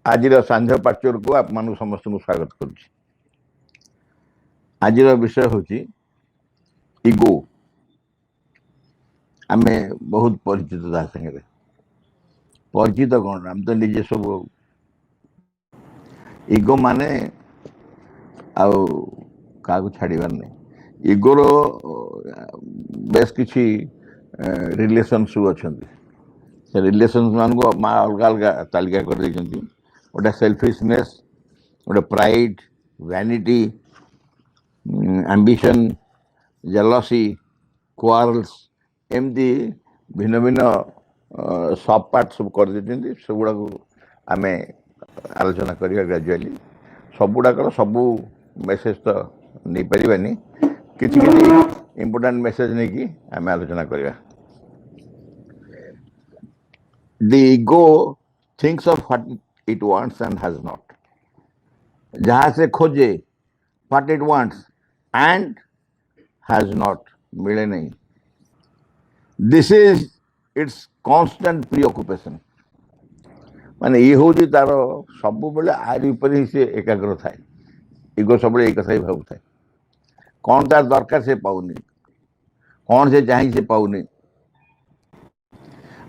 आज सांझ पाचर को आप समस्त को स्वागत करुच्ची। आज विषय हूँ इगो। आम बहुत परिचित सागे परिचित कौन आम तो निजे सब इगो माने क्या छाड़ार नहीं। इगोर बेस किसी रिलेशन सब अच्छा से रिलेशन मान को माँ अलग अलग तालिका कर गोटे सेल्फिशनेस, गोटे pride, vanity, ambition, jealousy, quarrels एमती भिन्न भिन्न सब पार्ट सब कर सब गुड़ा आम आलोचना करवा ग्रेजुआली सब गुड़ाक सबू मेसेज तो नहीं पारानी किसी किसी इम्पोर्टाट मेसेज नहीं कि आम आलोचना करवा। The ego thinks of what it wants and has not. जहाँ से खोजे what it wants and has not, मिले नहीं। This is its constant preoccupation. माने ये हूँ तार सब बेले आरी ऊपर ही से एकाग्र थाए। इगो सब एक कथा ही भाव थाए कौन तार दरकार से पाऊनी, कौन से चाहे से पाऊनी।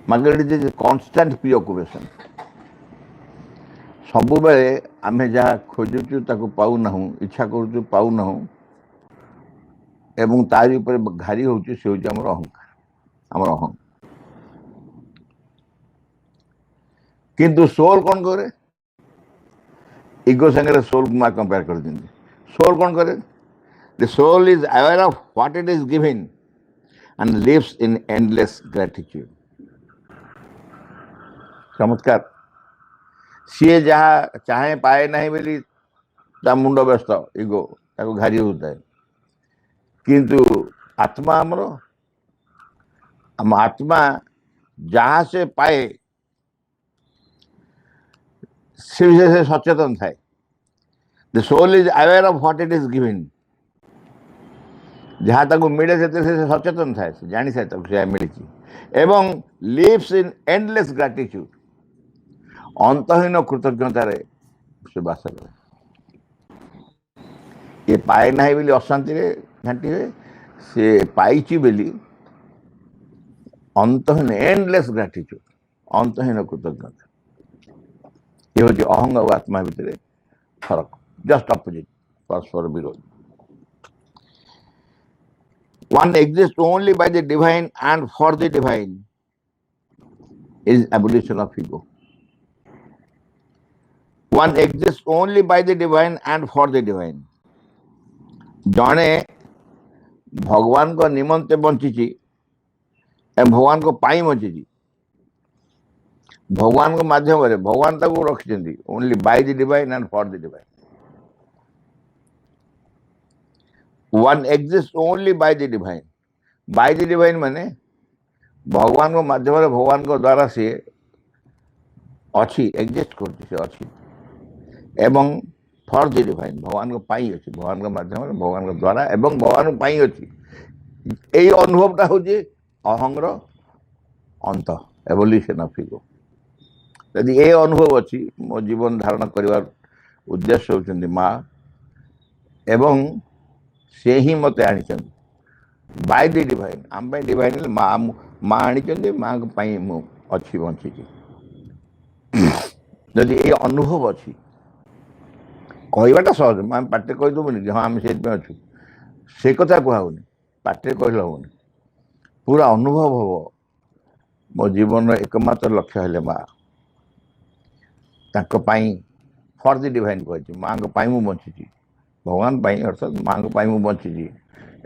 माने इट इज कांस्टेंट प्रिऑक्युपेशन। सब बेले आमे जहाँ खोजुचु ताको पाऊ ना, इच्छा करूचु पाऊ ना, एवं तारी ऊपर घारी होची से होची हमर अहंकार, हमर अहं। किंतु सोल कौन करे? इगो संगे सोल को कंपेयर कर दिंदी। सोल कौन करे? The soul is aware of what it is given and lives in endless gratitude. चमत्कार। सी जहाँ चाहे पाए नहीं बोली मुंड व्यस्त इगो ताको घारी होता है। किंतु आत्मा आम आत्मा जहाँ से पाए से विषय से सचेतन थाए। The soul is aware of what it is given. जहाँ ताको मिले से सचेतन थाए, जानी थाए ताको मिली एवं लिव्स इन एंडलेस ग्रेटिट्यूड। अंतहीन कृतज्ञतार से बास करे। ये पाए ना बोली अशांति घाटी हुए, से पाई बोली अंतहीन एंडलेस ग्रेटिट्यूड, अंतहीन कृतज्ञता। ये हूँ अहंग और आत्मा भितर फरक, जस्ट अपोजिट, परस्पर विरोध। One exists only by the divine and for the divine is abolition of ego. One exists only by the divine and for the divine. जने भगवान को निमंते बंची भगवान को पाई बंची, भगवान को माध्यम भगवान ताको रखिछन्ती only by the divine and for the divine. One exist only by the divine. By the divine माने भगवान को माध्यम भगवान को द्वारा सी अच्छी एक्जिस्ट कर अच्छी एवं फॉर द डिवाइन भगवान को पाई अच्छी, भगवान को माध्यम भगवान को द्वारा एवं भगवान को पाई अच्छी। यही अनुभवटा हूँ अहंगर अंत, एवोल्यूशन ऑफ ईगो। यदि ये अनुभव अच्छी मो जीवन धारण कर उद्देश्य होती माँ एवं से ही मत आनी बाय द डिवाइन। आम डिवाइन माँ माँ आनी माँ को अच्छी बंची। यदि ये अनुभव अच्छी कहवाटा सहज, आम पाटे कहीदेबुनि हाँ आम से अच्छु से कथा कहूनी, पाटे कहले हेनी। पूरा अनुभव हम मो जीवन एकमात्र लक्ष्य है माँ फॉर द डिवाइन कही माँ को पाई बंची, भगवान पाई अर्थात माँ को पाई बंची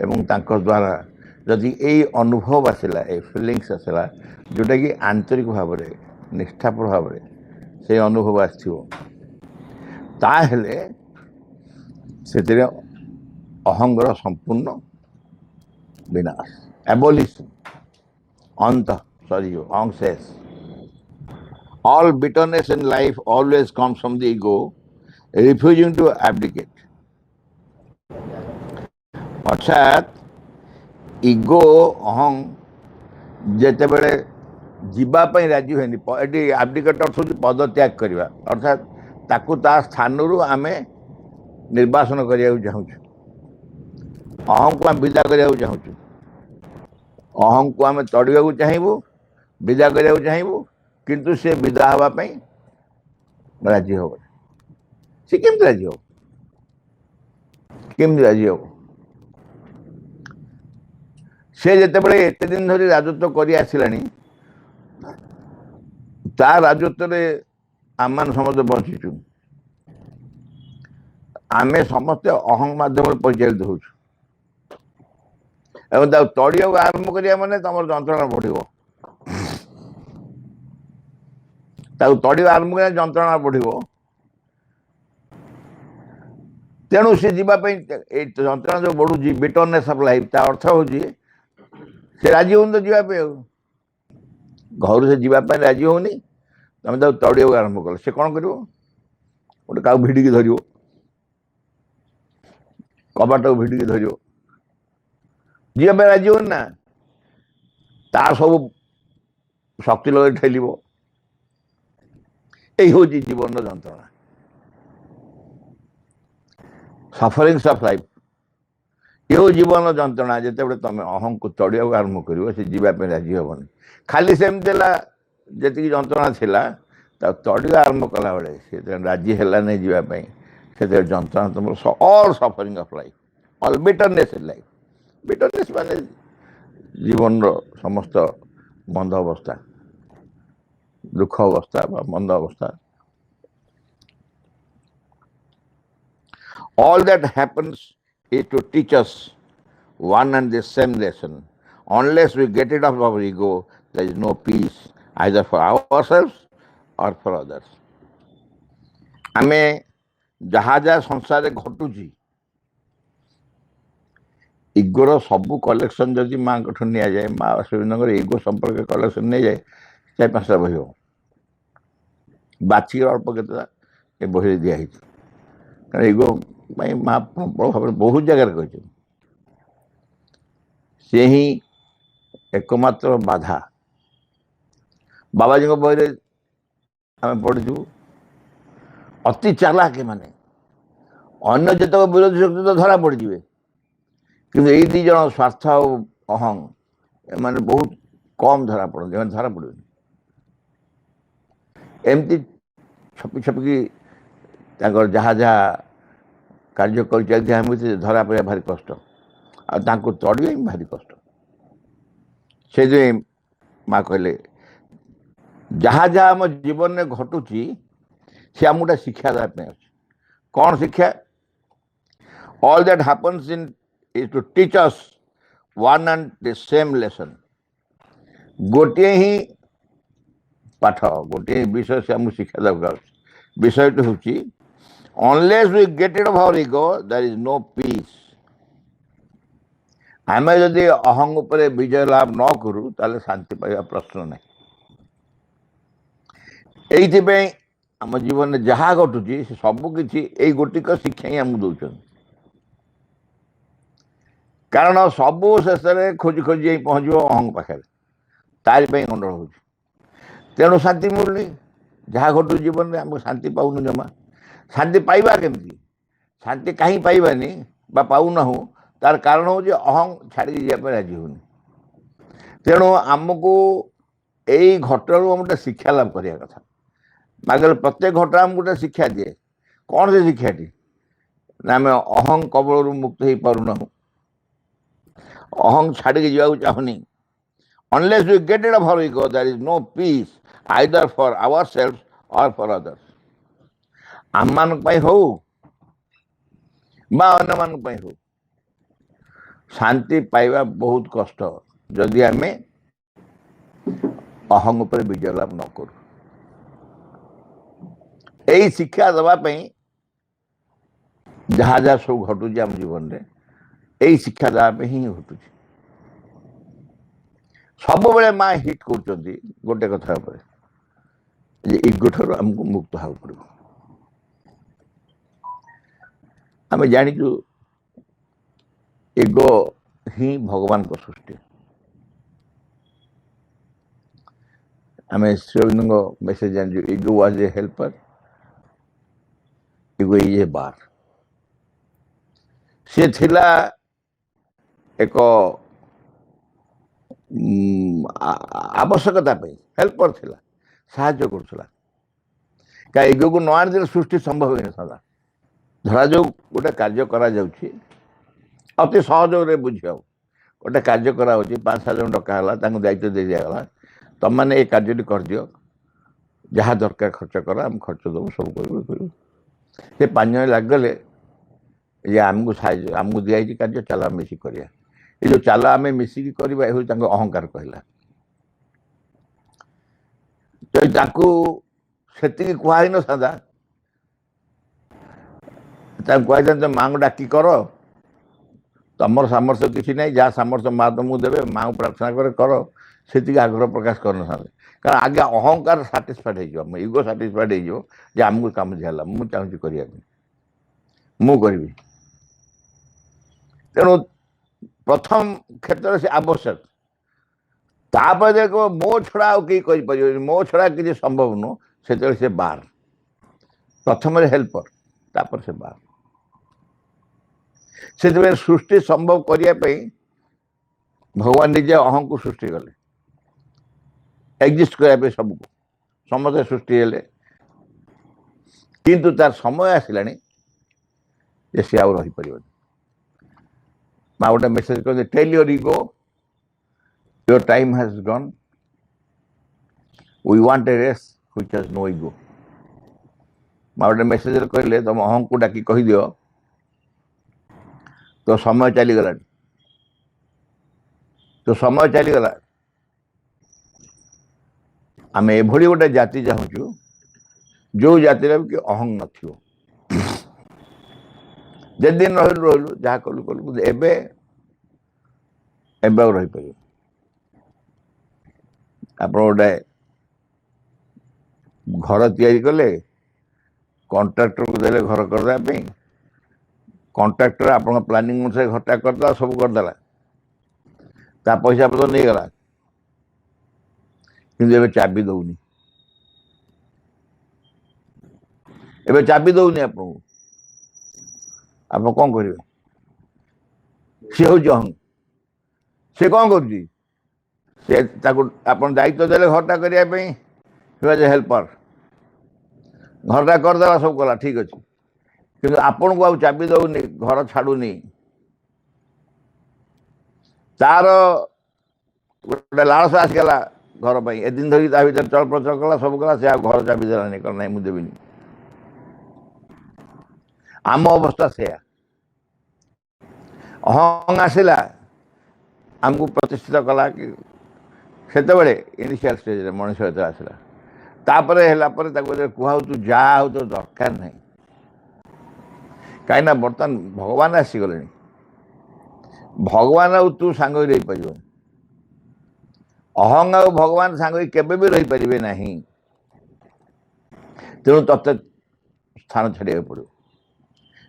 एवं द्वारा जदि यही अनुभव आसला, ए फिलिंग्स आसला जोटा कि आंतरिक भाव में निष्ठापूर भाव में से अनुभव आसले से अहंगर संपूर्ण विनाश, एबोलिशन, अंत सॉरी अंग शेष। All bitterness in life always comes from the ego refusing to abdicate. अर्थात इगो अहं जिते बड़े जीवाई राजी हुए, ये आब्डिकेट अर्थ पद त्याग करवा। अर्थात ताकू ता स्थानरू आमे निर्वासन करिया चाहूँ अहं को आम विदा करिया चाहूँ अहं को आम तड़िया चाहबू विदा करिया चाहबू किंतु से विदा हाँवाई राजी हम सी केमती राजी हम केमती राजी हम से जिते एत दिन धरी राजत्व कर आसला ता राजत्व आम मान समस्त बंचीचु आम समस्ते अहं मध्यम परिचालित हो तड़िया आरंभ करिया माने तुम जंत्रणा बढ़ तड़िया आरंभ कर जंत्रणा बढ़ तेणु सी जावाई जंत्रणा जो बढ़ुची बिटरनेस ऑफ लाइफ ता अर्थ हूँ से राजी हो तो जीवाई घर से जीवाई राजी होनी तुम तड़िया आरंभ कल से कौन कर गोटे क्या भिड़िकी धर कबाट को भिड़िकी धर जीवाई राजी हो ना तार सब शक्ति लगे ठेल यही हूँ जीवन जंत्रणा सफरिंग्स ऑफ लाइफ ये जीवन जंत्रणा जिते तुम अहं को तड़िया आरंभ कर से जीवाई राजी हेनी खाली सेमती जी जंत्रणा था तड़िया आरंभ कला बेले से राजी है नहीं जीवाई से जंत्रणा तुम all suffering of life all bitterness in life bitterness माने जीवन समस्त मंद अवस्था दुख अवस्था मंद अवस्था all that happens is to teach us one and the same lesson. Unless we get rid of our ego, there is no peace either for ourselves or for others. आमे जहाँ जहाँ संसार घटुची इगोर सबू कलेक्शन जदि माँ कठू नि जाए माँ शिवनगर इगो संपर्क कलेक्शन नहीं जाए 4-5टा बही हो बाछी अल्प के बही दिखाई कारण इगो माँ प्रबल भाव बहुत जगार कही से ही एकमात्र बाधा बाबाजी बही आम पढ़ू अति चालाक माने अन्य जितक विरोधी शक्ति तो धरा पड़े कि यही दी जन स्वार्थ अहं एम बहुत कम धरा पड़े धरा पड़े एमती छपी छपिकी जहाँ जहाँ कार्य कर चलते धरा पड़ा भारी कष्ट आपको तड़िया भारी कष्ट से माँ कहले जहाँ जहाँ आम जीवन में घटुची से आम गोटे शिक्षा देवाई अच्छे कौन शिक्षा all that happens in is to teach us one and the same lesson गोटे ही पाठ गोटे विषय से आमको शिक्षा देवा विषय हूँ unless we get rid of our ego there is no peace आम जदि अहं उपर विजय लाभ न करूँ ताले शांति पाइबा प्रश्न नहीं यही आम जीवन में जहाँ घटुची सबकि यही गोटिक शिक्षा ही आमको दौरान कारण सबू शेष में खोजी खोजी पहुँच अहं पाखे तारी गंडल हो तेणु शांति मिलनी जहाँ घटू जीवन में आमको शांति पाऊन जमा शांति पाइबा केमती शांति कहीं पाइबानी बा पाऊना तार कारण हूँ अहं छाड़ी जावाई राजी होनी तेणु आमको यही घटना गोटे शिक्षा लाभ करने कथा मागर प्रत्येक घटना आमको गोटे शिक्षा दिए कौन से शिक्षाटी ना आम अहं कबल मुक्त हो पारूना अहं छाड़ी जावाक चाहूनी unless we get rid of our ego there is no peace either for ourselves or for others आम मान हो अन्य मान हो शांति पाइबा बहुत कष्ट जदि आम अहं उपर विजय लाभ न करूँ यही शिक्षा देवाई जहाँ जहाँ सब घटुची आम जीवन में यही शिक्षा देवाई ही घटुची सब बेले माँ हिट कर गोटे कथा इगो ठार आमको मुक्त हाँ पड़ो आम जाचु इगो ही भगवान को सृष्टि आम श्री अरविंद मेसेज जानू ego was a helper ego is a bar. ସେ ଥିଲା ଏକ ଆବଶ୍ୟକତା ପାଇଁ ହେଲ୍ପର ଥିଲା, ସାହାଯ୍ୟ କରୁଥିଲା। କାରଣ ଇଗୋକୁ ନ ଆଣିଦେଲେ ସୃଷ୍ଟି ସମ୍ଭବ ହୋଇନଥାନ୍ତା। ଧରାଯାଉ ଗୋଟେ କାର୍ଯ୍ୟ କରାଯାଉଛି, ଅତି ସହଯୋଗରେ ବୁଝିବ। ଗୋଟେ କାର୍ଯ୍ୟ କରାହେଉଛି, 5-7 ଜଣ ଡକା ହେଲା, ତାଙ୍କୁ ଦାୟିତ୍ୱ ଦେଇ ଦିଆଗଲା, ତମମାନେ ଏ କାର୍ଯ୍ୟଟି କରିଦିଅ, ଯାହା ଦରକାର ଖର୍ଚ୍ଚ କର, ଆମେ ଖର୍ଚ୍ଚ ଦେବୁ, ସବୁ କରିବୁ। ସେ 5 ଜଣ ଲାଗିଗଲେ, ଯେ ଆମକୁ ଦିଆହେଇଛି କାର୍ଯ୍ୟ, ଚାଲ ଆମେ ମିଶିକି କରିବା। ଏ ଯେଉଁ ଚାଲ ଆମେ ମିଶିକି କରିବା, ଏ ହେଉଛି ତାଙ୍କ ଅହଙ୍କାର କହିଲା। ଯଦି ତାଙ୍କୁ ସେତିକି କୁହାହେଇନଥାନ୍ତା, ତାଙ୍କୁ କୁହାଯାଇଥାନ୍ତା ମାଆଙ୍କୁ ଡାକି କର, ତମର ସାମର୍ଥ୍ୟ କିଛି ନାହିଁ, ଯାହା ସାମର୍ଥ୍ୟ ମା ତମକୁ ଦେବେ, ମାଆଙ୍କୁ ପ୍ରାର୍ଥନା କର, ସେତିକି ଆଗ୍ରହ ପ୍ରକାଶ କରିନଥାନ୍ତେ। କାରଣ ଆଜ୍ଞା ଅହଙ୍କାର ସାଟିସ୍ଫାଏଡ୍ ହେଇଯିବ, ଇଗୋ ସାଟିସ୍ଫାଏଡ୍ ହେଇଯିବ ଯେ ଆମକୁ କାମ ଦିଆହେଲା, ମୁଁ ଚାହୁଁଛି କରିବାକୁ, ମୁଁ କରିବି। ତେଣୁ ପ୍ରଥମ କ୍ଷେତ୍ରରେ ସେ ଆବଶ୍ୟକ। ତାପରେ ଦେଖ ମୋ ଛଡ଼ା ଆଉ କେହି କରିପାରିବେନି, ମୋ ଛଡ଼ା କିଛି ସମ୍ଭବ ନୁହଁ, ସେତେବେଳେ ସେ ବାର। ପ୍ରଥମରେ ହେଲ୍ପର, ତାପରେ ସେ ବାର। ସେଥିପାଇଁ ସୃଷ୍ଟି ସମ୍ଭବ କରିବା ପାଇଁ ଭଗବାନ ନିଜେ ଅହଂକୁ ସୃଷ୍ଟି କଲେ, ଏକ୍ଜିଷ୍ଟ କରିବା ପାଇଁ ସବୁକୁ। ସମସ୍ତେ ସୃଷ୍ଟି ହେଲେ, କିନ୍ତୁ ତାର ସମୟ ଆସିଲାଣି ଯେ ସେ ଆଉ ରହିପାରିବନି। ମା ଗୋଟେ ମେସେଜ କରିଲେ, tell your ego your time has gone, we want a race which has no ego। ମା ଗୋଟେ ମେସେଜରେ କହିଲେ, ତମ ଅହଂକୁ ଡାକି କହିଦିଅ ତ ସମୟ ଚାଲିଗଲାଣି, ତ ସମୟ ଚାଲିଗଲା। ଆମେ ଏଭଳି ଗୋଟେ ଜାତି ଚାହୁଁଛୁ ଯୋଉ ଜାତିରେ କି ଅହଂ ନଥିବ। ଯେଦିନ ରହିଲୁ ଯାହା କଲୁ କିନ୍ତୁ ଏବେ ଆଉ ରହିପାରିବ। ଆପଣ ଗୋଟେ ଘର ତିଆରି କଲେ, କଣ୍ଟ୍ରାକ୍ଟରକୁ ଦେଲେ ଘର କରିଦେବା ପାଇଁ, କଣ୍ଟ୍ରାକ୍ଟର ଆପଣଙ୍କ ପ୍ଲାନିଂ ଅନୁସାରେ ଘରଟା କରିଦେଲା, ସବୁ କରିଦେଲା, ତା ପଇସା ପତ୍ର ନେଇଗଲା, କିନ୍ତୁ ଏବେ ଚାବି ଦଉନି। ଏବେ ଚାବି ଦଉନି ଆପଣଙ୍କୁ, ଆପଣ କ'ଣ କରିବେ? ସେ ହେଉଛି ଅହଂ। ସେ କ'ଣ କରୁଛି? ସେ ତାକୁ ଆପଣ ଦାୟିତ୍ୱ ଦେଲେ ଘରଟା କରିବା ପାଇଁ, ହେଲ୍ପର, ଘରଟା କରିଦେଲା, ସବୁ କଲା, ଠିକ ଅଛି, କିନ୍ତୁ ଆପଣଙ୍କୁ ଆଉ ଚାବି ଦଉନି, ଘର ଛାଡୁନି। ତାର ଗୋଟେ ଲାଳସା ଆସିଗଲା ଘର ପାଇଁ, ଏଦିନ ଧରି ତା ଭିତରେ ଚଳପ୍ରଚଳ କଲା, ସବୁ କଲା, ସେ ଆଉ ଘର ଚାବି ଦେଲାନି, କଣ ନାହିଁ ମୁଁ ଦେବିନି। ଆମ ଅବସ୍ଥା ସେୟା। ଅହଂ ଆସିଲା, ଆମକୁ ପ୍ରତିଷ୍ଠିତ କଲା କି ସେତେବେଳେ ଇନିସିଆଲ ଷ୍ଟେଜରେ ମଣିଷ ଯେତେବେଳେ ଆସିଲା, ତାପରେ ହେଲା ପରେ ତାକୁ କୁହା ହଉ ତୁ ଯାହା ହଉ ତୋ ଦରକାର ନାହିଁ। କାହିଁକିନା ବର୍ତ୍ତମାନ ଭଗବାନ ଆସିଗଲେଣି, ଭଗବାନ ଆଉ ତୁ ସାଙ୍ଗ ହୋଇ ରହିପାରିବନି। ଅହଂ ଆଉ ଭଗବାନ ସାଙ୍ଗ ହୋଇ କେବେ ବି ରହିପାରିବେ ନାହିଁ। ତେଣୁ ତତେ ସ୍ଥାନ ଛାଡ଼ିବାକୁ ପଡ଼ିବ।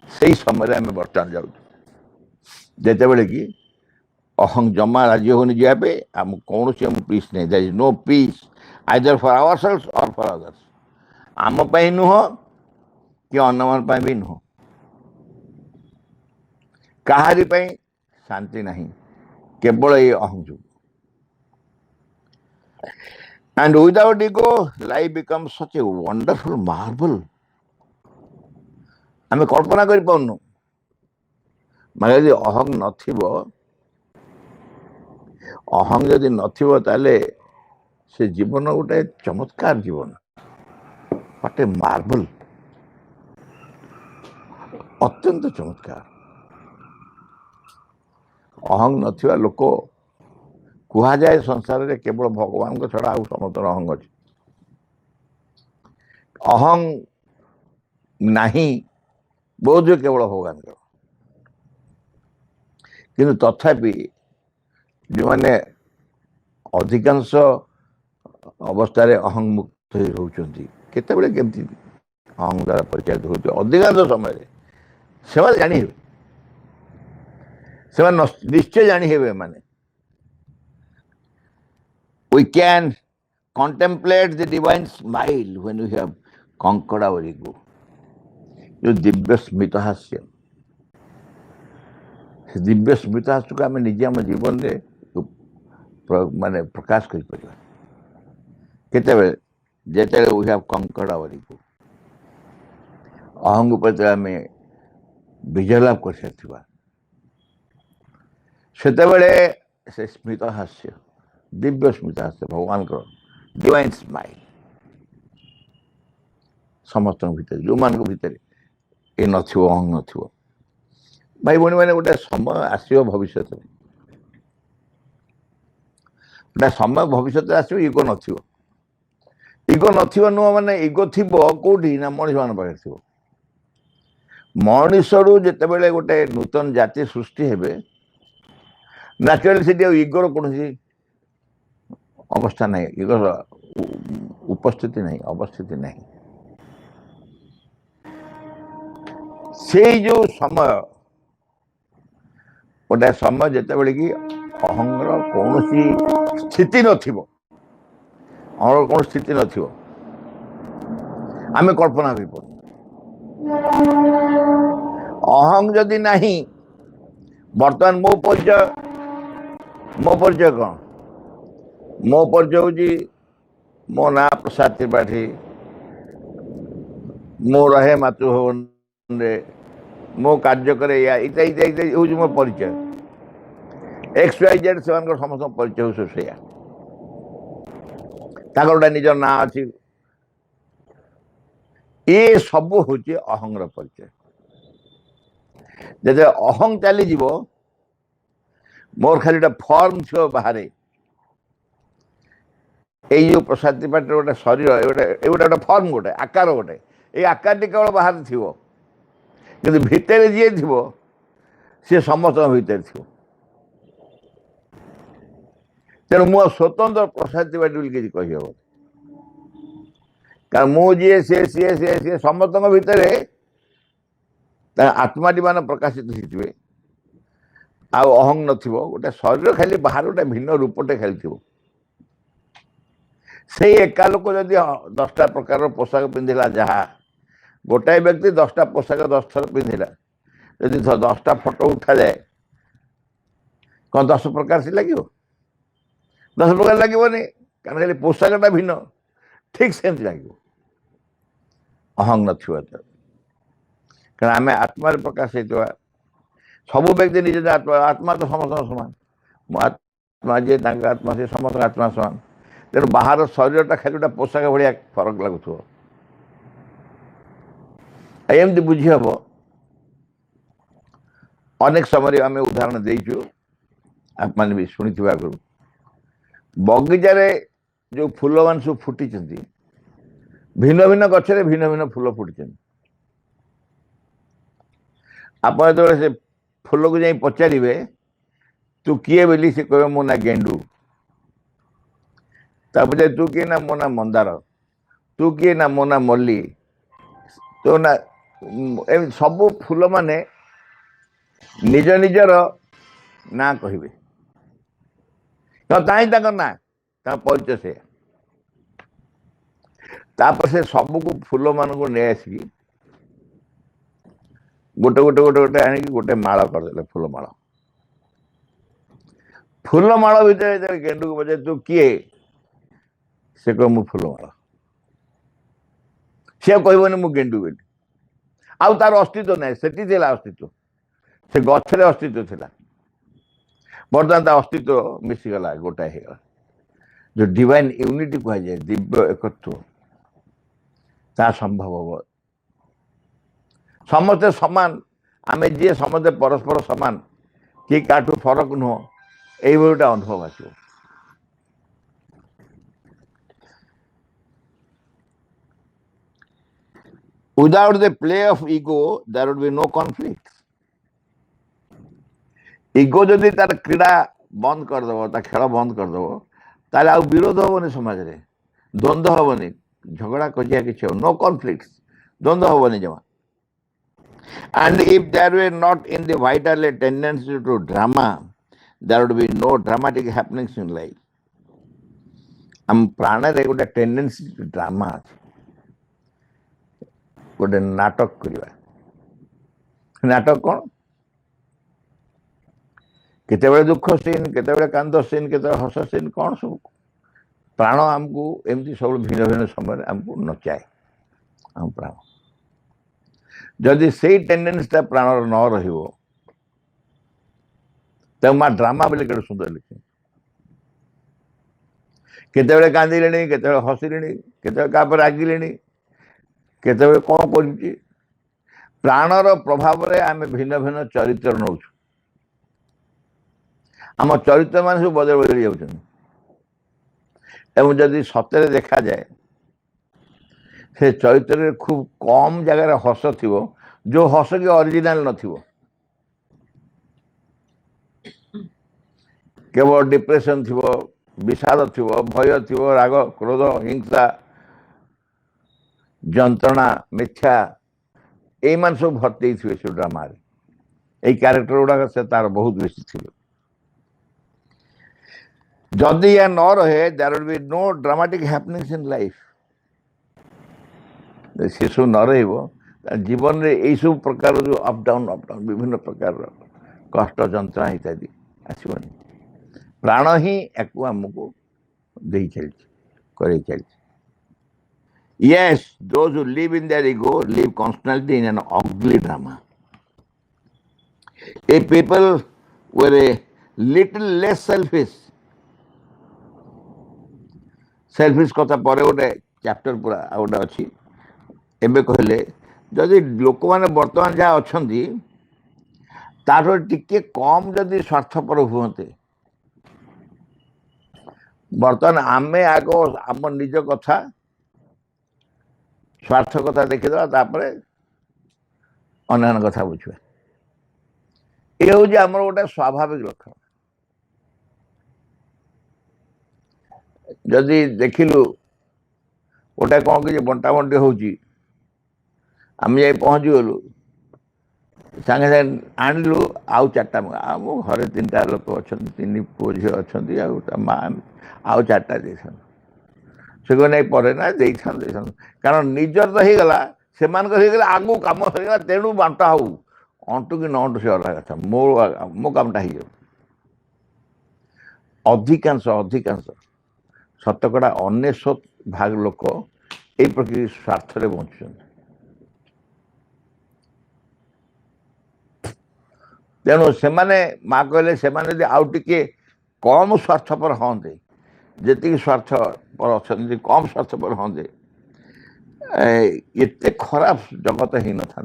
ସେଇ ସମୟରେ ଆମେ ବର୍ତ୍ତମାନ ଯାଉଛୁ, ଯେତେବେଳେ କି ଅହଂ ଜମା ରାଜି ହେଉନି ଯିବା ପାଇଁ, ଆମକୁ କୌଣସି ପିସ୍ ନାହିଁ। There is no peace either for ourselves or for others. ଆମ ପାଇଁ ନୁହଁ କି ଅନ୍ୟମାନଙ୍କ ପାଇଁ ବି ନୁହଁ, କାହାରି ପାଇଁ ଶାନ୍ତି ନାହିଁ, କେବଳ ଏଇ ଅହଂ ଯୋଗୁଁ। And without ego, life becomes such a wonderful marvel। ଆମେ କଳ୍ପନା କରିପାରୁନୁ। ମାନେ ଯଦି ଅହଂ ନଥିବ, ଅହଂ ଯଦି ନଥିବ ତାହେଲେ ସେ ଜୀବନ ଗୋଟେ ଚମତ୍କାର ଜୀବନ, ଗୋଟେ ମାର୍ଭଲ, ଅତ୍ୟନ୍ତ ଚମତ୍କାର। ଅହଂ ନଥିବା ଲୋକ, କୁହାଯାଏ ସଂସାରରେ କେବଳ ଭଗବାନଙ୍କ ଛଡ଼ା ଆଉ ସମସ୍ତଙ୍କର ଅହଂ ଅଛି। ଅହଂ ନାହିଁ ବୋଧହୁଏ କେବଳ ଭଗବାନଙ୍କର। କିନ୍ତୁ ତଥାପି ଯେଉଁମାନେ ଅଧିକାଂଶ ଅବସ୍ଥାରେ ଅହଂ ମୁକ୍ତ ହୋଇ ରହୁଛନ୍ତି, କେତେବେଳେ କେମିତି ଅହଂ ଦ୍ୱାରା ପରିଚାଳିତ ହେଉଛି, ଅଧିକାଂଶ ସମୟରେ ସେମାନେ ଜାଣିହେବେ, ସେମାନେ ନିଶ୍ଚୟ ଜାଣିହେବେ। ମାନେ we can contemplate the divine smile when we have conquered our ego। जो दिव्य स्मित हास्य से दिव्य स्मित हास्य को आम निजे आम जीवन में माने प्रकाश कर केते जेते वी हैव कंकर्ड आवर इगो अहंग उपर आम विजय लाभ कर सारी से स्मित हास्य दिव्य स्मित हास्य भगवान को डिवाइन स्माइल समस्त भीतर जो मान भीतर ये नथिबो अहंग नथिबो भाई भौणी मैंने गोटे समय आसो भविष्य गोटे समय भविष्य आसो इगो नथिबो नुह माने इगो थी कौटी ना मनीष मान पाखे थी मनीषरू जिते गोटे नूतन जाति सृष्टि हेबे न्याचुराली से इगोर कौन अवस्था नहीं इगोर उपस्थिति नहीं अवस्थिति नहीं से जो समय गोटे समय जिते कि अहंगर कौन स्थिति नथिबो अहंगर कौन स्थिति नथिबो आमे कल्पना कर पार अहंग जदि नहीं बर्तमान मो परिचय कौन मो परिचय हूँ मो ना प्रसाद त्रिपाठी मो रहे मातृभवन मो कार्य करे हूँ मो परिचय एक्स वाई जेड से समस्त परिचय हूँ से गोटे निजर ना अच्छी ये सब हूँ अहंगर परिचय जब अहंग चली मोर खाली गोटे फर्म थी बाहर यो प्रसाद त्रिपाठी गोटे शरीर गोटे गोटे फर्म गोटे आकार गोटे ये आकार केवल बाहर थी कि भितर जी थी सी समस्त भितर थी तेणु मु स्वतंत्र प्रसाद त्रिपाठी बोली किसी कहीहब कारण मुझे सी समस्त भितर आत्माटी मान प्रकाशित होते आउ अहंग नथिबो गोटे शरीर खाली बाहर गोटे भिन्न रूपटे खाली थी से एका लोक जदि 10टा प्रकार पोशाक पिंधिला जहाँ गोटाए व्यक्ति 10टा पोशाक 10 थर पिंधिला यदि 10टा फोटो उठा जाए कौन 10 प्रकार से लगे 10 प्रकार लगे कारण खाली पोशाकटा भिन्न ठीक से लगे अहंग नथिबो कारण आम आत्मा प्रकाश होता सबू व्यक्ति निज आत्मा तो समस्त सामान आत्मा जी आत्मा से समस्त आत्मा सामान तेणु बाहर शरीरटा खाली गोटे पोशाक भाया फरक लगुथ एमती बुझी हम अनेक समय आम उदाहरण देचु आप मैंने भी शुणी आगु बगीचार जो फूल मान सब फुटी भिन्न भिन्न गचरे भिन्न भिन्न फूल फुटी आप से फूल को जाई पचारे तू किए बोली से कह मो ना गेंडू तापर तू किए ना मो ना मंदार तू किए ना मो ना मल्ली तो ना सब फूल माने निज निजर ना कहे ना परिचय से से सबको फूल मान को नहीं आसिकी गोटे गोटे गोटे गोटे आने गोटे माला करदे फूल माला भर गेंडू को बजाय तू किए से कह मु फूल माला सी कहबनी मु गेंडू बोली आउ तार अस्तित्व ना से अस्तित्व से गचरे अस्तित्व थी बर्तमान ता अस्तित्व मिसीगला गोटाए होगा जो डिवाइन यूनिटी कहुए दिव्य एकत्व ता संभव हम समस्ते समान आम जी समस्ते परस्पर समान कि काठू फरक नुह ये गोटे अनुभव आस without the play of ego there would be no conflict ego जदि तार क्रीड़ा बंद करदेव खेल बंद करदेव ताले आउ विरोध हेनी समाज में द्वंद्व हेनी झगड़ा कजिया कि नो कॉन्फ्लिक्ट द्वंद्व हेनी जमा And if there were not in the vital a tendency to drama, there would be no dramatic happenings in life. हम प्राण रे गोटे टेंडेंसी ड्रामा गोटे नाटक करवा नाटक कौन केतेबेले दुख सीन केतेबेले कांद सीन केतेबेले हस सीन कौन सब प्राण आमको एमती सब भिन्न भिन्न समय आमको नचाए आम प्राण जदि से टेंडेन्सीटा प्राण न रहिबो तब माँ ड्रामा बोले केते सुंदर लिखे केतेबेले कांदिले केतेबेले हसिले केतेबेले का पर रागिले केतेबेले कौन करूची प्राणर प्रभाव रे आमे भिन्न भिन्न चरित्र नौ आम चरित्र मान सब बदल बदल जाऊँ जदि सतरे देखा जाए से चरित्र खूब कम जगह हस थी जो हस की ओरिजिनल न केवल डिप्रेशन थी विषाद थी भय थी राग क्रोध हिंसा जंत्रणा मिथ्या ये मान सब भर्ती थे से ड्रामा ये क्यारेक्टर गुड़ाक से तार बहुत बेसी थी जदि या न रहे there will be no dramatic happenings in life से सब न जीवन में यही सब प्रकार जो अप डाउन विभिन्न प्रकार कष्ट जंत्रणा इत्यादि आसवन प्राण ही एक आमको दे चलती yes those who live in their ego live constantly in an ugly drama if people were a little less selfish कथा पर गोटे चैप्टर पूरा गोटे अच्छी एवं कहले जदि लोक मैंने बर्तमान जहाँ अच्छा टिके कम जदि स्वार्थपर हुए बर्तमान आमे आग आम निज कथा स्वार्थ कथा देखीदा अन्य कथा बुझा ये हूँ आम गोटे स्वाभाविक लक्षण जदि देखिलु गोटे कौन कि बंटा बंटी होची आम जा पहुँची गलु सागे सागे आणलु आउ चार्टा आम घरे 3टा लोक अच्छा 3 पुओ झी अच्छा माँ आउ 4टा दे से नहीं पड़े ना दे कारण निजर तो हो गला से आगू कम होगा तेणु बांटा हो अंटू कि न अंटू से अलग कथा मो कामटा हो अधिकांश शतकड़ा 99% लोक ये प्रकृति स्वार्थ बंचुं तेणु से माँ कहले से आउ टिके कम स्वार्थपर हाँते जी स्वार्थ पर अच्छा कम स्वार्थ पर हाँते एते खराब जगत ही न था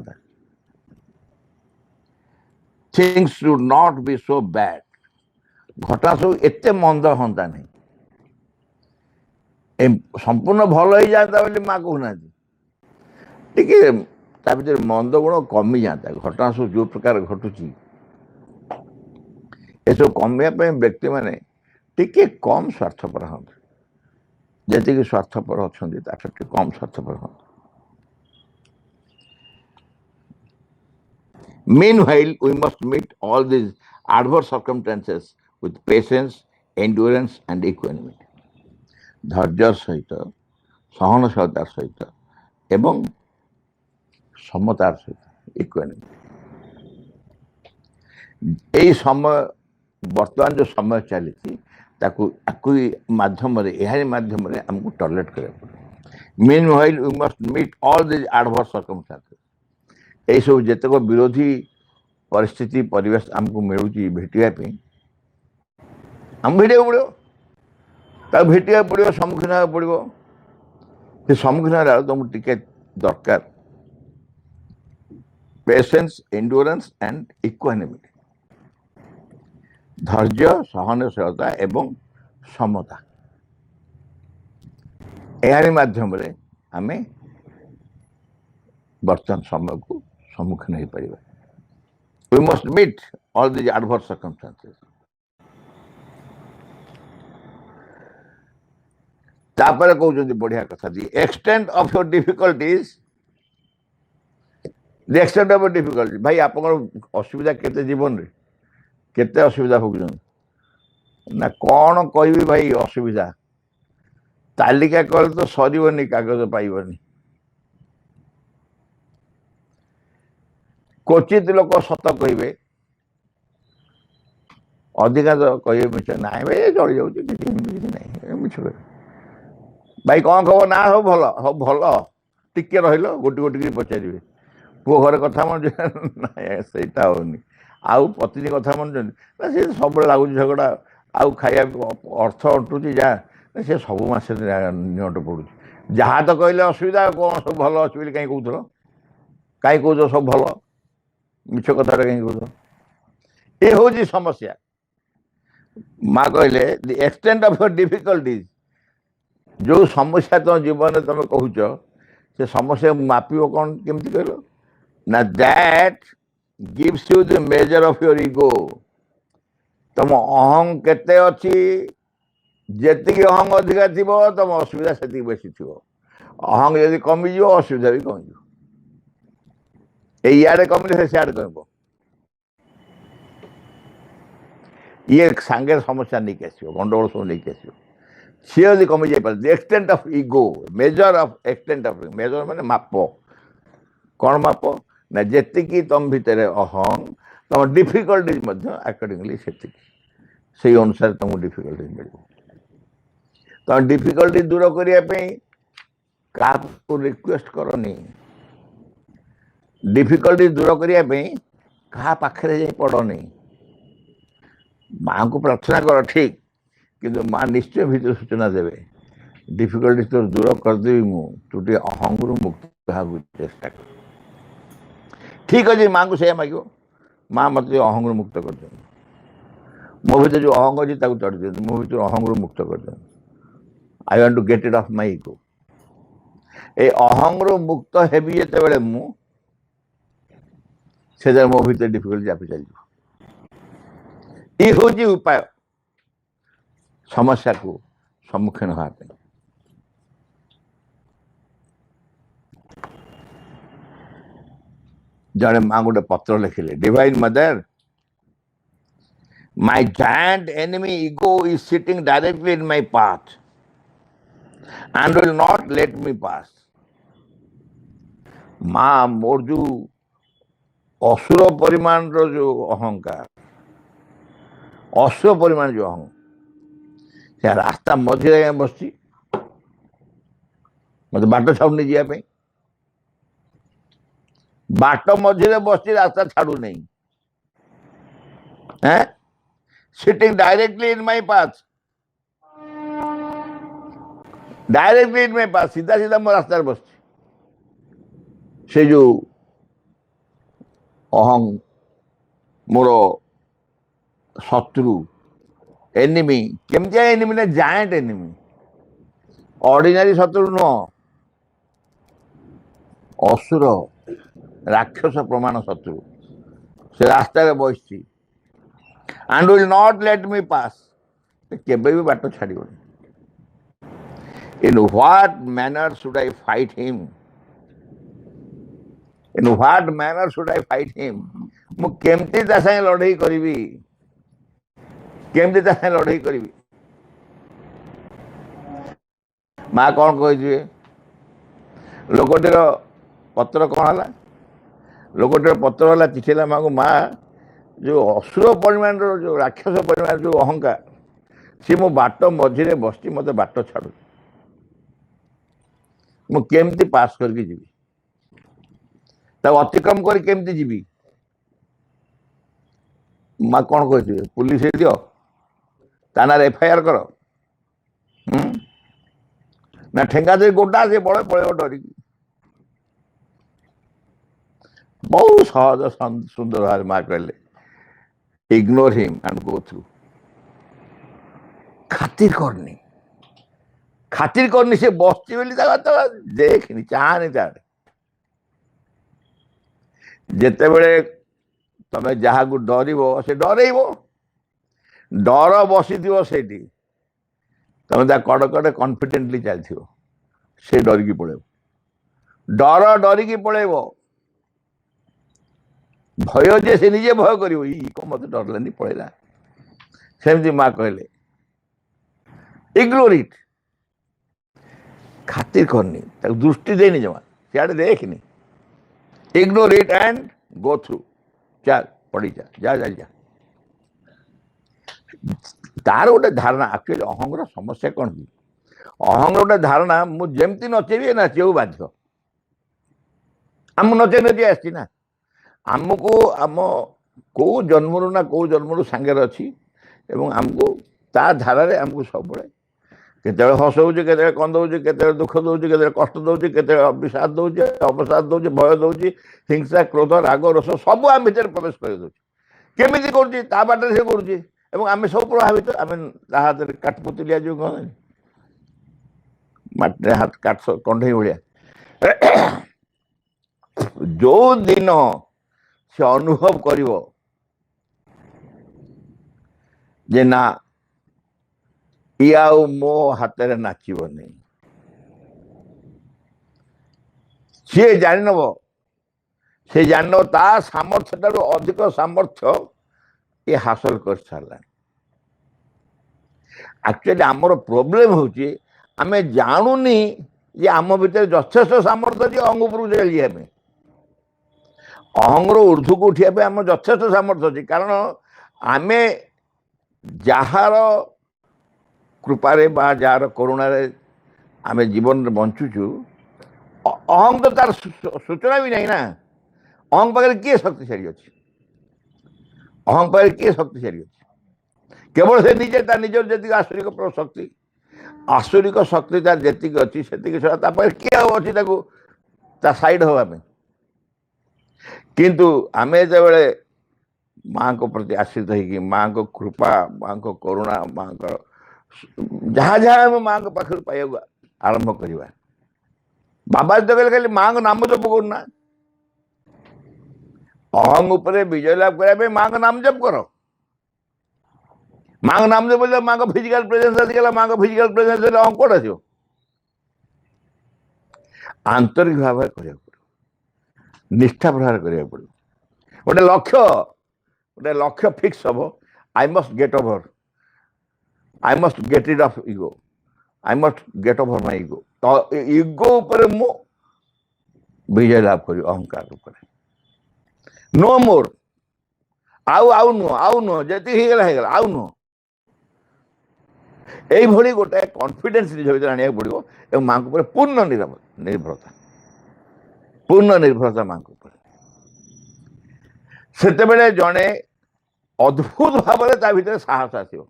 things should not be so bad घटना सब एते मंद हाँ नहीं संपूर्ण भल हो जाता बोली माँ कहना टी भर मंद गुण कमी जाता घटना सब जो प्रकार घटुची ये सब कमिया व्यक्ति मैंने टिके कम स्वार्थपर हाँ जी स्वार्थपर अच्छा कम स्वार्थपर हाँ meanwhile we must meet all these adverse circumstances with patience endurance and equanimity धैर्य सहित सहनशीलतार सहित एवं समतार सहित इक्वानिटी यही समय वर्तमान जो समय चली माध्यम आमको टॉलरेट करा meanwhile we must meet all these adverse circumstances यही सब जितक विरोधी परिस्थिति परिवेश आमको मिलूँ भेटापी आम भेटा पड़ो भेटा पड़ो सम्मुखीन पड़ो से सम्मुखीन तुमको टिके दरकार पेशेंस एंड्योरेंस एंड इक्वानिमिटी धैर्य सहनशीलता एवं समता यार माध्यम आम वर्तमान समय को सम्मुखीन हो पार we must meet all this adverse circumstances तापर कहते बढ़िया कथा the extent of your difficulties the extent of your difficulty भाई आप असुविधा केते जीवन रे केते असुविधा भोगुन ना कौन कहि भाई असुविधा तालिका कले तो सरबनी कागज पाइबनी क्वचित लोक सत कहे अधिकांश कहे मिछ ना भाई चली जाऊँ मिछ कहे भाई कौन खबर ना सब भल सब भल टिके रहिल गोटी गोटी पचारे पुओ घर कथा मन ना सहीटा होनी आउ पत्नी कथा मन ना सी सब लगुच झगड़ा आउ खाया अर्थ अंटुची जहाँ से सब मस निट पड़ू जहाँ तो कहले असुविधा कौन सब भल अच्छे कहीं कौल कहीं कौच सब भल मिछ कथा कहीं कौल ये हूँ समस्या माँ कहले the extent of your difficulties जो समस्या तुम जीवन तुम कहूच से समस्या मापिब कौन केमती कहल ना that gives you the measure of your ego तुम अहं केते अच्छी जेतिकी अहं अधिका थी तुम असुविधा से बेसी थी अहं यदि कमिज असुविधा भी कमिज इे कमिले सियाड़े कम ये सांगे समस्या नहीं आसो गंडगोल सब नहीं आसो सी यदि कमी जाए extent of ego measure of extent of measure माने माप कौन माप ना जी तुम भितर अहं तुम डिफिकल्टीज अकॉर्डिंगली से अनुसार तुमको डिफिकल्टीज मिल तुम डिफिकल्टी दूर करने क्या रिक्वेस्ट करनी डिफिकल्टी दूर करने क्या पाखे जा पड़नी माँ को प्रार्थना कर ठीक किंतु माँ निश्चय भीतर सूचना देवे डिफिकल्टी तो दूर करदेवी मु तू टे अहंगु मुक्त हाँ चेष्टा कर ठीक अच्छे माँ को सैया मांग माँ मत अहंगु मुक्त कर दे मो भर जो अहंग अच्छी चढ़ी दिखाते मो भर अहंगु मुक्त कर दे I want to get it off my ego ए अहंगु मुक्त हेबी जिते से मो भर डिफिकल्टी चापी चल ये हूँ उपाय समस्या को सम्मुखीन होगापी जड़े माँ गोटे पत्र लिखिले divine mother my giant enemy ego is sitting directly in my path and will not let me pass माँ मोर जो असुर परिमाण जो अहंकार असुर परिमाण जो अहंकार से रास्ता मझे बस मत बाट छाड़ू जावाई बाट मझे बस रास्ता छाड़ू नहीं sitting directly in my path directly in my path सीधा सीधा मो रास्ता बस से जो अहं मोर शत्रु एनिमी केमती एनिमी ना जायंट एनिमी ऑर्डिनरी शत्रु नुह असुर राक्षस प्रमाण शत्रु से रास्ता बस and will not let me pass केबे भी बाट छाड़ in what manner should I fight him in what manner should I fight him मु केमती ता संगे लड़ाई करी केमती ता संगे लड़ाई करी माँ कौन कही लोकटर पत्र कौन है लोकटर पत्र है चिठी माँ को माँ जो असुर परिमाण जो राक्षस परिमाण जो अहंकार सी मो बाट मझे बस मत बाट छाड़ू मुझे पास करके जी अतिक्रम कर केमती जीवी माँ कौन कही पुलिस दियो ताना एफआईआर कर ना ठेंगा दे गोटा से बड़े पड़े डरिकी बहुत सहज सुंदर भाव माँ कहले ignore him and go through खातिर करनी से बसची देखनी चाहनी तार जिते बड़े तमें जहाँ को डर से डरइब डर बसी से तमें कड़ कड़े कन्फिडेंटली चलती से डरिकी पड़े डर डरिकी पड़े भय जे से निजे भय कर मत डरलानी पड़ेगा सेमती माँ कहले इग्नोर इट खातिर करनी दृष्टि देनी जमा सियाड़े देखनी ignore it and go through चल पढ़ी जा जा जा जा तार गोटे धारणा एक्चुअली अहंगर समस्या कौन कि अहंगर गोटे धारणा मुझे नचेबी नाचे बाध्य आम नचे नचे आसी ना आमको आम कौ जन्मरू ना कौ जन्मरू सांगे अच्छी आमको ता धारा आमको सब केत हसौचे के कंदौचे के दुख दौचे के कष्ट दौचे के विषाद दौचे अवसाद दौचे भय दौचे हिंसा क्रोध राग रस सब आम भर प्रवेश कर दौचे केमी कर बाटे से करुचे आम सब प्रभावित आम हाथ में काठपुतलिया जो कहते माटे हाथ काठ कंढई भाया जो दिन से अनुभव करिवो जे ना या मो हाथ में नाचबनी सी जानव से जानव ता सामर्थ्य ठार अधिक सामर्थ्य ये हासिल कर सारा एक्चुअली आमर प्रोब्लेम होची आमे जानूनी ये आम भीतर यथेष सामर्थ्य जे अहंग उपरू चलिए अहंगर ऊर्ध्व को उठा आम यथेष सामर्थ्य अच्छी कारण आमे जार कृपारे बा जार करुणा आम जीवन में बंचुचु अहंग तो तार सूचना भी नहीं ना अहंग पाखे किए शक्तिशाली अच्छी अहंग पाखे किए शक्तिशाली अच्छी केवल से निजे निजर जी आसुरिक शक्ति आसुरिक शक्ति तार जी अच्छी से किए अच्छी साइड हवा किंतु आमे जो माँ को प्रति आश्रित हो माँ को कृपा माँ को करुणा माँ को जहाँ जहाँ माँ को पाखे पाइबा आरंभ करवा बाबा तो कहले खाली माँ को नाम जप करना अहंग उपरे विजय लाभ करने माँ का नाम जप करो माँ का नाम जप माँ को फिजिकल प्रेजेंस आसीगला माँ को फिजिकल प्रेजेंस अहंग कौन आस आंतरिक भाव करा पड़ो निष्ठा प्रहार करा पड़ो गोटे लक्ष्य फिक्स हम I must get over I must get rid of ego I must get over my ego तो ईगो ऊपर मु विजय लाभ करी अहंकार ऊपर नो मोर आउ नुह जी होगा आउ नुह यही गोटे कॉन्फिडेंस निज भर आने पड़ो और माँ को पूर्ण निर्भरता माँ को से जड़े अद्भुत भाव भीतर साहस आसो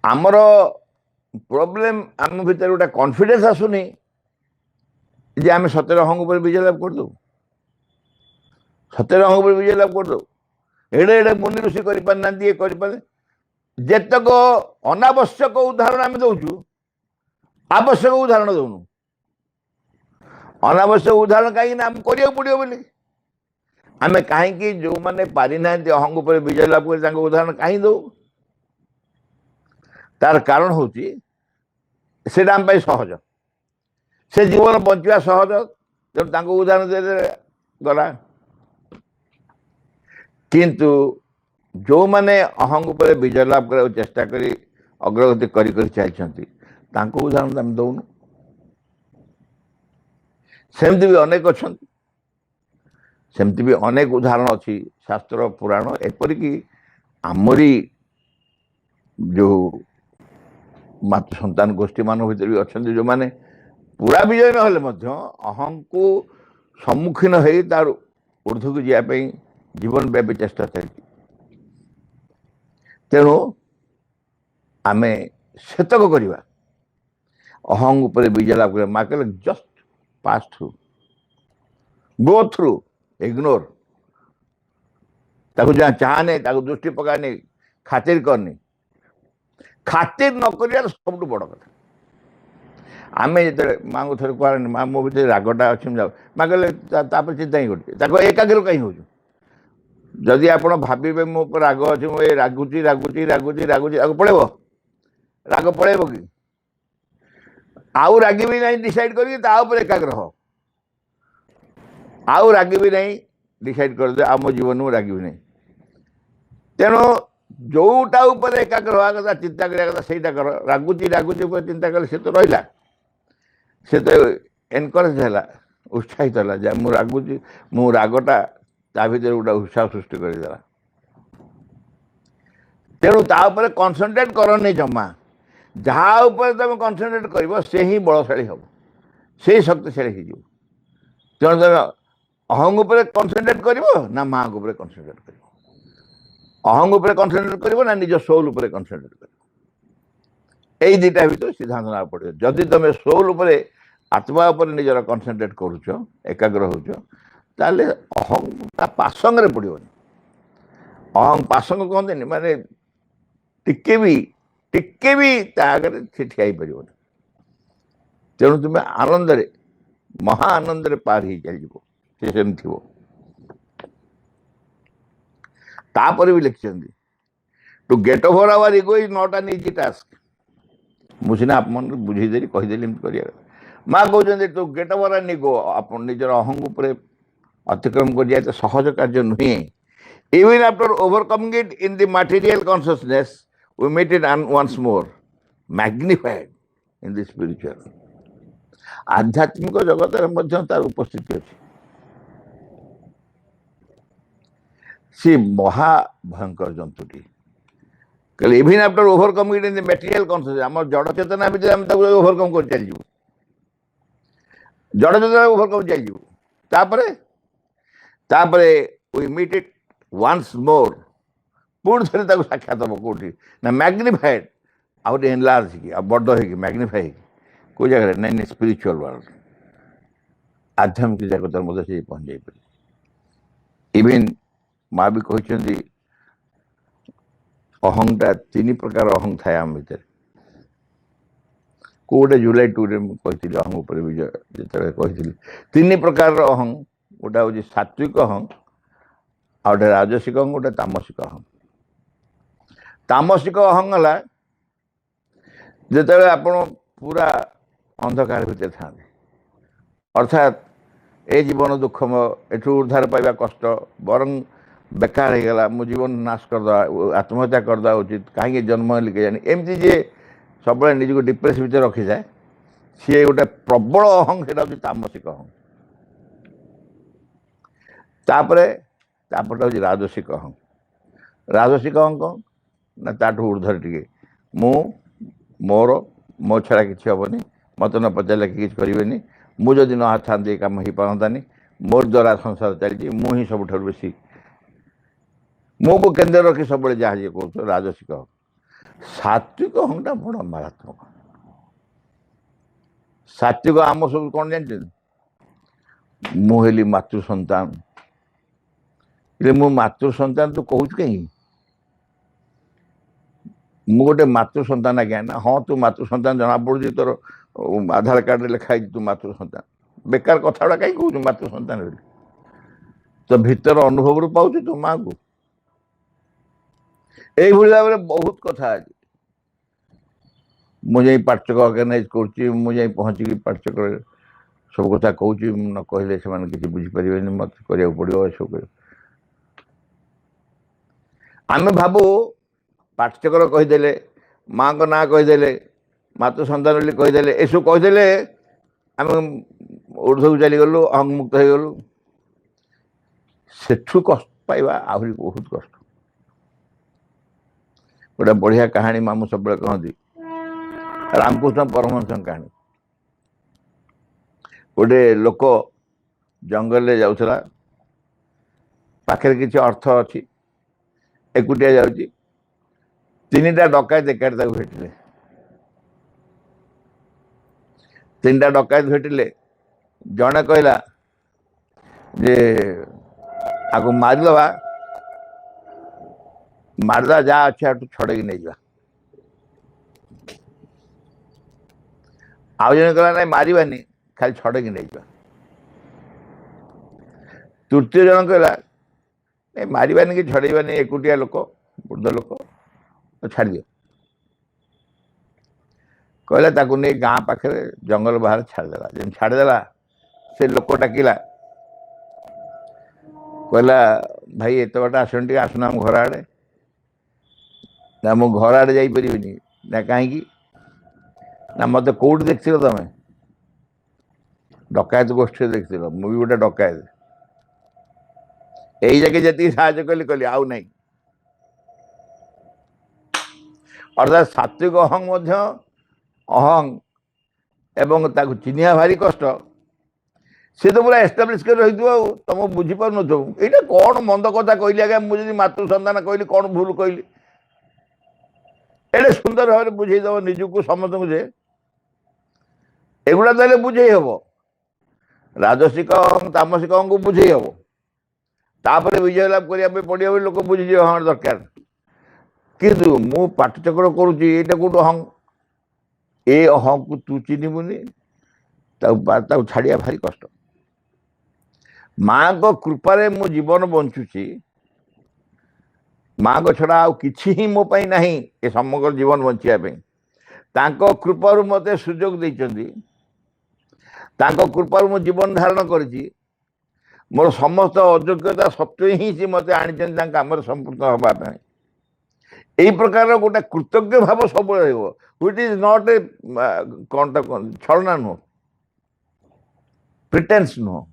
आमर प्रोब्लेम आम भीतर गोटे कॉन्फिडेंस आसुनी जे आम सतरे अहंग पर विजय लाभ कर दो सतरे अहंग पर विजय लाभ कर दो एड़े एड़े मुनि ऋषि कर जेतक अनावश्यक उदाहरण आम दौचु आवश्यक उदाहरण दौनु अनावश्यक उदाहरण कहीं आम करिया पड़ो बोली आम कहीं जो मैंने पारि ना अहंग पर विजय लाभ कर उदाहरण कहीं दो तार कारण हूँ से आम सहज से जीवन बंचा सहज तेणु उदाहरण दे गला किंतु जो मैंने अहंग पर विजय लाभ कर चेष्टा कर अग्रगति कर चलती उदाहरण आम दौनु सेमती भी अनेक अच्छा सेमती भी अनेक उदाहरण अच्छी शास्त्र पुराण एपरिक आमरी जो मातृ संतान गोष्ठी मान भर भी अच्छा जो मैंने पूरा विजय ना अहं को सम्मुखीन हो तार ऊर्ध्व को जावाई जीवन व्यापी चेष्टा चलती तेणु आम सेतक करवा अहंग उपर विजय लाभ कर माँ कहले just pass through go through ignore ताको जहाँ चाहने दृष्टि पकाने खातिर करनी खातिर न कर सब बड़ कथा आम जो माँ को थोड़े कह माँ मो भर रागटा अच्छी जाओ माँ कहले चिंता ही कर एकाग्र कहीं हो जदि आप भावे मो राग अच्छे मुझे रागुची रागुची रागुची रागुची राग पड़ेब राग पड़ेब कि आउ रागिबी नहीं डिसाइड कर एकाग्र हो आउ रागिबी नहीं डिसाइड कर दे आम जीवन में रागिबी नहीं तेणु जोटा ऊपर एकाग्र हवा कथा चिंता करा कथा से कर रागुची रागुची चिंता कले से तो रहा से तो एनकरेज है उत्साहित है मु रागुची मु रागटा ता भीतर गोटे उत्साह सृष्टि करदेला तेणु तापर कनसंट्रेट करनी जमा जहाँ तुम कनसंट्रेट कर से ही बलशाली हम से शक्तिशाली हो तेणु तुम अहंग उपर कनसंट्रेट कर ना माँ उपर कनसंट्रेट कर अहंग उपर कनसंट्रेट कर ना निज सोल उपर कनसंट्रेट कर यही दुटा भर सिद्धांत ना पड़े जदि तुम सोल उपर आत्मा उपर निजर कनसंट्रेट करुच एकाग्र होले अहंग पासंग पड़ोनी अहंग पासंग कहते माने टिके भी आगे से ठिया पार तेणु तुम आनंद महा आनंद पार ही चल थी तापर भी लिखिं to get over our ego is not an easy task मुझे आप बुझेदेली कहीदेली कर माँ कहते to get over an ego आप निजर अहंग उपर अतिक्रम कर जाए तो सहज कार्य नुहे even after overcoming it in the material consciousness we meet it once more magnified in the spiritual आध्यात्मिक जगत में तार उपस्थिति अच्छी सी महा भयंकर जंतुटी कहले even after overcoming it in the material consciousness आम जड़ चेतना भीतर आम ओवरकम कर चल जड़ चेतना ओवरकम चल तापरे we meet it once more पुणी थे साक्षात हम कौटी ना मैग्निफाइड आउट एनलार्ज की बड़ हो मैग्निफाई को जगह नहीं स्पिरिचुअल वर्ल्ड आध्यात्मिक जगत मध्य से पहुंच जाए इवन माँ भी कहते अहंगटा तीन प्रकार अहंग थाए आम भर कोटे जुलाई 2 कही अहंग उपर भी जो कही तीन प्रकार अहंग गोटा हूँ सात्विक अहंग आ गए राजसिक अहंग गोटे तामसिक अहंग तामसिक अहंग है जिते आप पूरा अंधकार भितर था अर्थात ए जीवन दुखमय एठू उद्धार पाइबा कष्ट बरं बेकार हो गला मो जीवन नाश करदे आत्महत्या करदे उचित कहीं जन्म लिखे जानी एमती जे सब निज को डिप्रेस भितर रखी जाए सी गोटे प्रबल अहंग से तामसिक अहंग तापरे हूँ राजसिक अहंग राजसिक अहंग कौन ना ताठू ऊर्धर टे मोर मो छड़ा कि हेनी मत न पचारे कि करें मुझे न था कम हो पारतानी मोर द्वारा संसार चलती मुझी सब बेसी मो को केन्द्र रखी सब जहाँ जी कह राजसिक अहंग सात्विक अहंगटा बड़ मारात्मक सात्विक आम सब कौन जानते मुझे मातृ सन्तान मो मातृ सन्तान तू कहूँ कहीं मु गोटे मातृ सन्तान आज्ञा ना हाँ तू मातृ सन्तान जना पड़ी तोर आधार कार्ड लिखाई तू मातृ सन्तान बेकार कथा गुड़ा कहीं कहूँ मातृ सन्तान तो भीतर अनुभव रू पाऊ तो माँ को यही भाव में बहुत कथा अच्छे मुझे पाठचक अर्गानाइज कर पहुँचिकी पाठचक सब कथा कहूँ न कहले से किसी बुझीपारे मत करा पड़ो सब आम भावु पाठचक्र कहीदे माँ को ना कहीदे मातृ सन्तान बोली कहीदे एसब कहीदे आम ऊर्ध्व को चलीगलु अहंग मुक्त हो गलु सेठू कष्ट पाइबा आहरी बहुत कष्ट गोटे बढ़िया कहानी मामू सब कहती रामकृष्ण परमहंस कहानी गोटे लोक जंगल में जाऊला पाखे किसी अर्थ अच्छी एकुटिया जाऊँगी तीनटा डकायत एकाठी भेटिले तीनटा डकायत भेटिले जड़े कहला जे आपको मारिदवा जहाँ अच्छे छड़े नहीं जा आउ जन कहला ना मारवानी खाली छड़े नहीं जा तृतीय जन कहला नहीं मारवानी कि छड़ेबानी एकुटिया लोक वृद्ध लोक छाड़ दियो कहला ताकू नहीं गाँ पाखे जंगल बाहर छाड़देला जब छाड़देला से लोक डाकिला कहला भाई एत बाट आसन टे आसना आम घर आड़े ना मो घर आड़े जापरि ना कहीं ना मत कौट देख तुम डकायत गोष्ठी देखिल मुझे गोटे डकायत यही जगह जी साहय कली कली आउ नहीं अर्थात सात्विक अहंग अहंग एवं ताकू चिन्हिया भारी कष्ट सी तो पूरा एस्टाब्लीश कर रही तुम बुझीपार नईटा कौन मंद कथा कहली आज्ञा मुझे मातृ सन्तान कहली कौन भूल कहली एटे सुंदर भाव बुझेदब निजुक समस्त को एगुड़ा तेल बुझे हम राजसिक तामसिक को बुझे हम तापर विजय लाभ करने पड़े लोक बुझे हाँ दरकार किंतु मु पाठचक्र करुच्ची ये कौट अहं ए अहं को तू चिन्हबुनि छाड़िया भारी कष्ट माँ को कृपारे मु जीवन बंचुची माँ को छड़ा किछि ही मो पाई नहीं ए समग्र जीवन बंचिया तांको कृपारु मते सुजोग देइचंदी तांको कृपारु मु जीवन धारण करिछि मोर समस्त अयोग्यता सत्वे ही से मते आनिचंदी तांका हमर संपूर्ण हबा पाई एई प्रकार गोटे कृतज्ञ भाव सब रहइबो व्हिच इज नॉट ए छलना नो प्रिटेंस नो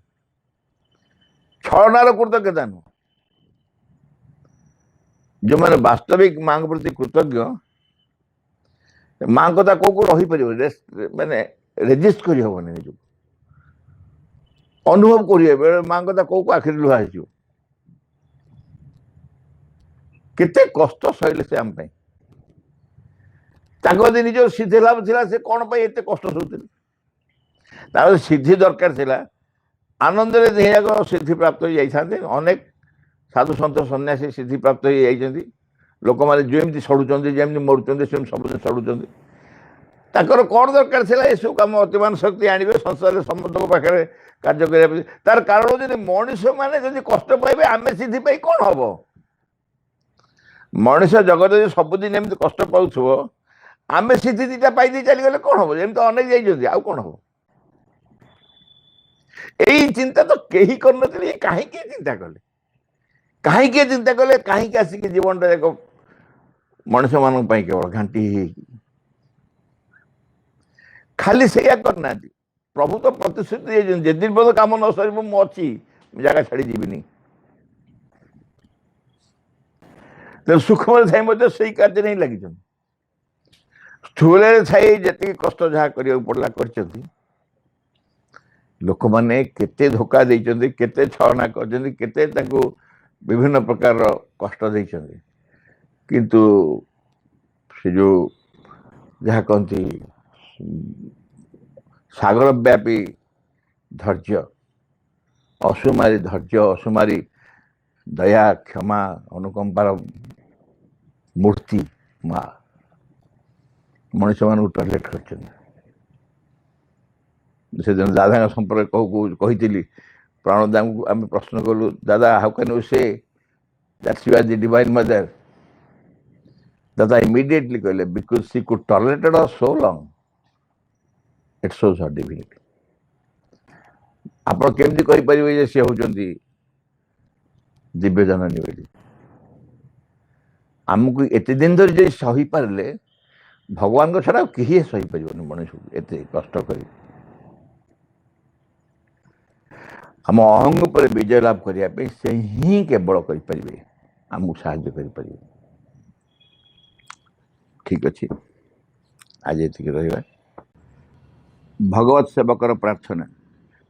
छलनार कृतज्ञता नो जो मैंने वास्तविक माँ प्रति कृतज्ञ माँ कथा कौ को रही पार माने रेजिस्ट कर हेनी निज अनुभव करेंगे माँ कथा कौ को आखिरी लुहा केते कष्ट सहले से आम निज सिद्धि लाभ था से कौन पाई एत कष्ट सहते सिद्धि दरकार थिला आनंद में सिद्धि प्राप्त हो जाते अनेक साधु सन्त सन्यासी सिद्धि प्राप्त हो जाती लोक मैंने जमी सड़ुंट जमी मरुंच सब सड़ुंट तर कौन दरकार था ये सब कम अतिमान शक्ति आणवे संसार समस्त पाखे कार्य करने तार कारण जब मनीष मैंने जब कष्ट पाइबे आम सिद्धि पाई कौन हम मनीष जगत जो सबुदिन एमती कष्ट पाथो आम सिद्धि दीटा पाई चलीगले कौन हम जमी अनेक जाइए आउ कौन हम यही चिंता तो कहीं कर कहीं चिंता कले कहीं चिंता कले कहीं आसिक जीवन एक मनुष्य मान केवल घाटी खाली से करना प्रभु तो प्रतिश्रुति दिन पर्यटन कम न सर मुझे जगह छाड़ी जीविनी तो सुखम थाई से कार्य नहीं लगी स्थूल थाई जी कष्ट जहाँ करा पड़ा कर लोक मैंने केते धोखा देते केते छलना कर विभिन्न प्रकार कष्ट देते किंतु से जो जहाँ कहती सागर व्यापी धैर्य असुमारी दया क्षमा अनुकंपार मूर्ति माँ मनुष्य मान टॉयलेट कर से दिन दादा संपर्क कही प्राणदाम को आम प्रश्न कलु Dada how can you say that you are the divine mother Dada immediately कहले because she could tolerated us so long it shows her divinity आप केमती कही सी होती दिव्य जननी बोली आमको एत दिन धरी जो सही पारे भगवान को छड़ा किए सही पार मनुष्य को एत कष्ट कर आम अहंग पर विजय लाभ करने से ही केवल करें आमको साहाय्य करें ठीक अच्छे आज ये रहा भगवत सेवकर प्रार्थना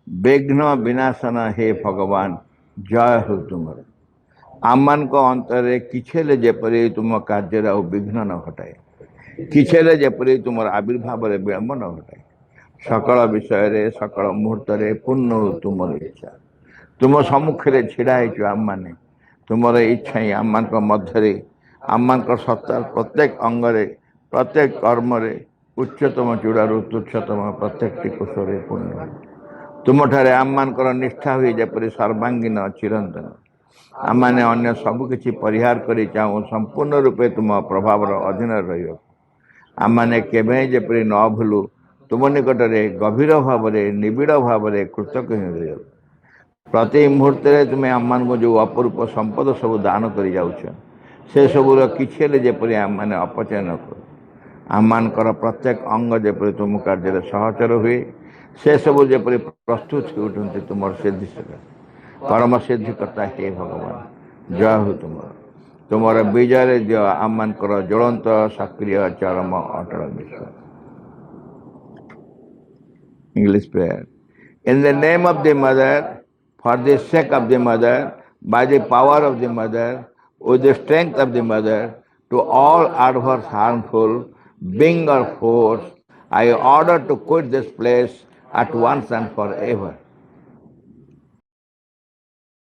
विघ्न विनाशन हे भगवान जय हो तुम आम मान अंतर किछे जेपरी तुम कार्य विघ्न न घटाए किछे जेपरी तुम आविर्भाव विलंब न घटाए सकल विषय सकल मुहूर्त पूर्ण तुम इच्छा तुम सम्मुखें छिड़ा आम मैंने तुम इच्छा ही आम मान मध्य आम मान सत्ता प्रत्येक अंगरे प्रत्येक कर्म उच्चतम चूड़ारू तुच्छतम प्रत्येक कुशल पुण्य तुम ठारे आम मान निष्ठा हुई जपरी सर्वांगीन चिरंतन आम मैंने अन्य सबकि परिहार कर चाहूँ संपूर्ण रूपे तुम प्रभाव अधीन रही आम मैंने केवे जेपरी न भूलु तुम निकट में गभीर भाव निबिड़ भाव कृतज्ञ रही प्रति मुहूर्त तुम्हें आम मान को जो अपरूप संपद सब दान कर जाऊछ से सबूर किसी जेपरी आम मैंने अपचय न कर आम मान प्रत्येक अंग जेपरी तुम कार्य सहचर हुए से सब जेपरी प्रस्तुत हो उठते तुम सिद्धि सकाशे परम सिद्धिकर्ता हे भगवान जय हो तुम्हारा विजय दियो आम मान ज्वलंत सक्रिय चरम अटल विश्वास। English prayer. In the name of the mother, for the sake of the mother, by the power of the mother, with the strength of the mother, to all adverse harmful being or force, I order to quit this place at once and forever.